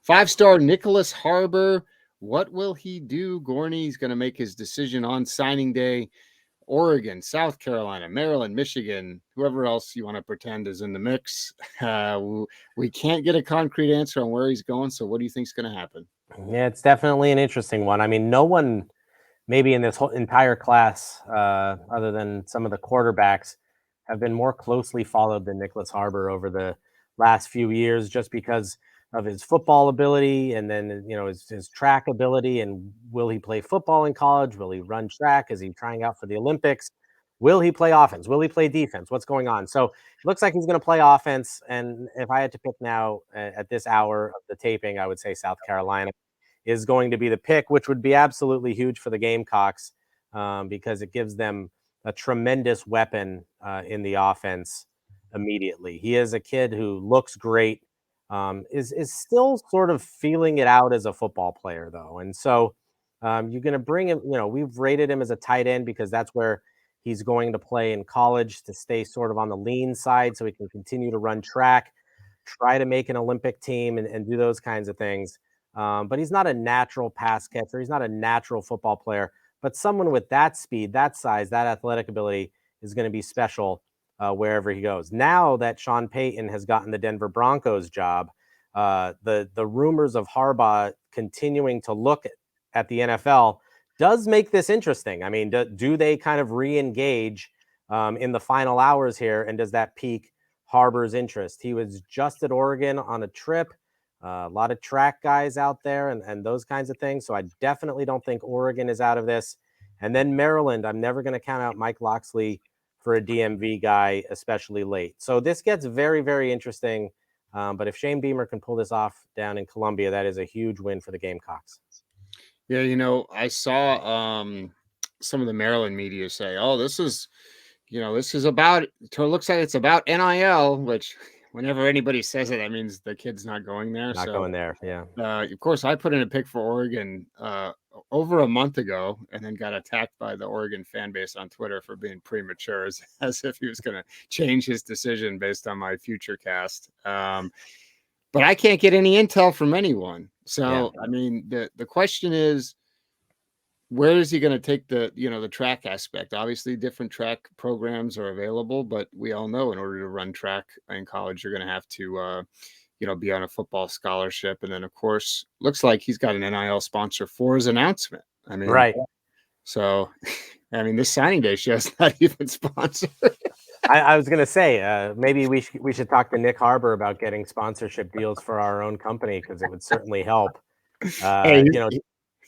Five-star Nyckoles Harbor. What will he do? Gorney's going to make his decision on signing day. Oregon, South Carolina, Maryland, Michigan, whoever else you want to pretend is in the mix. We can't get a concrete answer on where he's going. So what do you think is going to happen? Yeah, it's definitely an interesting one. I mean, no one maybe in this whole entire class, other than some of the quarterbacks, have been more closely followed than Nyckoles Harbor over the last few years, just because of his football ability, and then his track ability. And will he play football in college? Will he run track? Is he trying out for the Olympics? Will he play offense? Will he play defense? What's going on? So it looks like he's going to play offense. And if I had to pick now at this hour of the taping, I would say South Carolina is going to be the pick, which would be absolutely huge for the Gamecocks, because it gives them a tremendous weapon in the offense immediately. He is a kid who looks great, is still sort of feeling it out as a football player, though. And so you're going to bring him, we've rated him as a tight end because that's where he's going to play in college, to stay sort of on the lean side so he can continue to run track, try to make an Olympic team, and do those kinds of things. But he's not a natural pass catcher. He's not a natural football player. But someone with that speed, that size, that athletic ability is going to be special wherever he goes. Now that Sean Payton has gotten the Denver Broncos job, the rumors of Harbaugh continuing to look at the NFL does make this interesting. I mean, do they kind of re-engage in the final hours here, and does that pique Harbor's interest? He was just at Oregon on a trip. A lot of track guys out there and those kinds of things. So I definitely don't think Oregon is out of this. And then Maryland, I'm never going to count out Mike Locksley for a DMV guy, especially late. So this gets very, very interesting. But if Shane Beamer can pull this off down in Columbia, that is a huge win for the Gamecocks. Yeah, I saw some of the Maryland media say, "Oh, this is about." It looks like it's about NIL, which whenever anybody says it, that means the kid's not going there. Not going there, yeah. Of course, I put in a pick for Oregon over a month ago, and then got attacked by the Oregon fan base on Twitter for being premature, as if he was going to change his decision based on my future cast. But I can't get any intel from anyone. So, yeah. I mean, the question is, where is he going to take the track aspect? Obviously, different track programs are available, but we all know in order to run track in college, you're going to have to, be on a football scholarship. And then, of course, looks like he's got an NIL sponsor for his announcement. I mean, right. So, I mean, this signing day show's not even sponsored. I was going to say, maybe we should talk to Nick Harbor about getting sponsorship deals for our own company, because it would certainly help.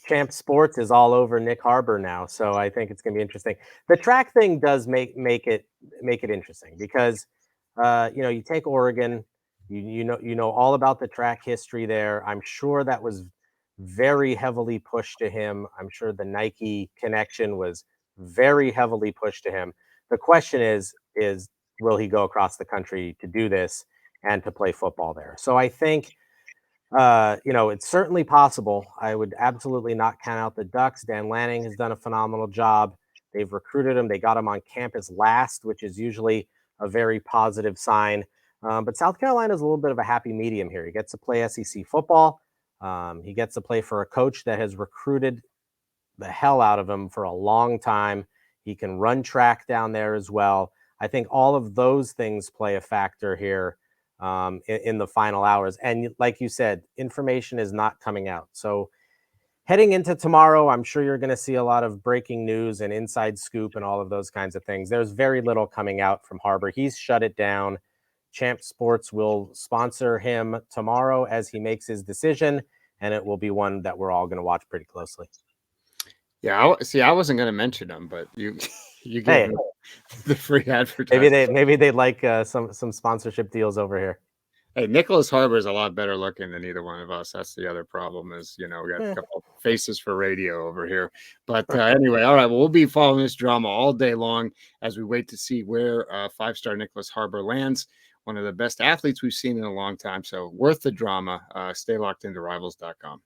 Champ Sports is all over Nick Harbor now, so I think it's going to be interesting. The track thing does make it interesting, because you take Oregon, you know all about the track history there. I'm sure that was very heavily pushed to him. I'm sure the Nike connection was very heavily pushed to him. The question is will he go across the country to do this and to play football there? So I think it's certainly possible. I would absolutely not count out the Ducks. Dan Lanning has done a phenomenal job. They've recruited him. They got him on campus last, which is usually a very positive sign. But South Carolina is a little bit of a happy medium here. He gets to play SEC football. He gets to play for a coach that has recruited the hell out of him for a long time. He can run track down there as well. I think all of those things play a factor here in the final hours. And like you said, information is not coming out. So heading into tomorrow, I'm sure you're going to see a lot of breaking news and inside scoop and all of those kinds of things. There's very little coming out from Harbor. He's shut it down. Champ Sports will sponsor him tomorrow as he makes his decision, and it will be one that we're all going to watch pretty closely. Yeah, I wasn't going to mention them, but you gave me the free advertising. Maybe they'd like some sponsorship deals over here. Hey, Nyckoles Harbor is a lot better looking than either one of us. That's the other problem is, we got a couple faces for radio over here. But anyway, all right, well, we'll be following this drama all day long as we wait to see where five-star Nyckoles Harbor lands. One of the best athletes we've seen in a long time. So worth the drama. Stay locked into Rivals.com.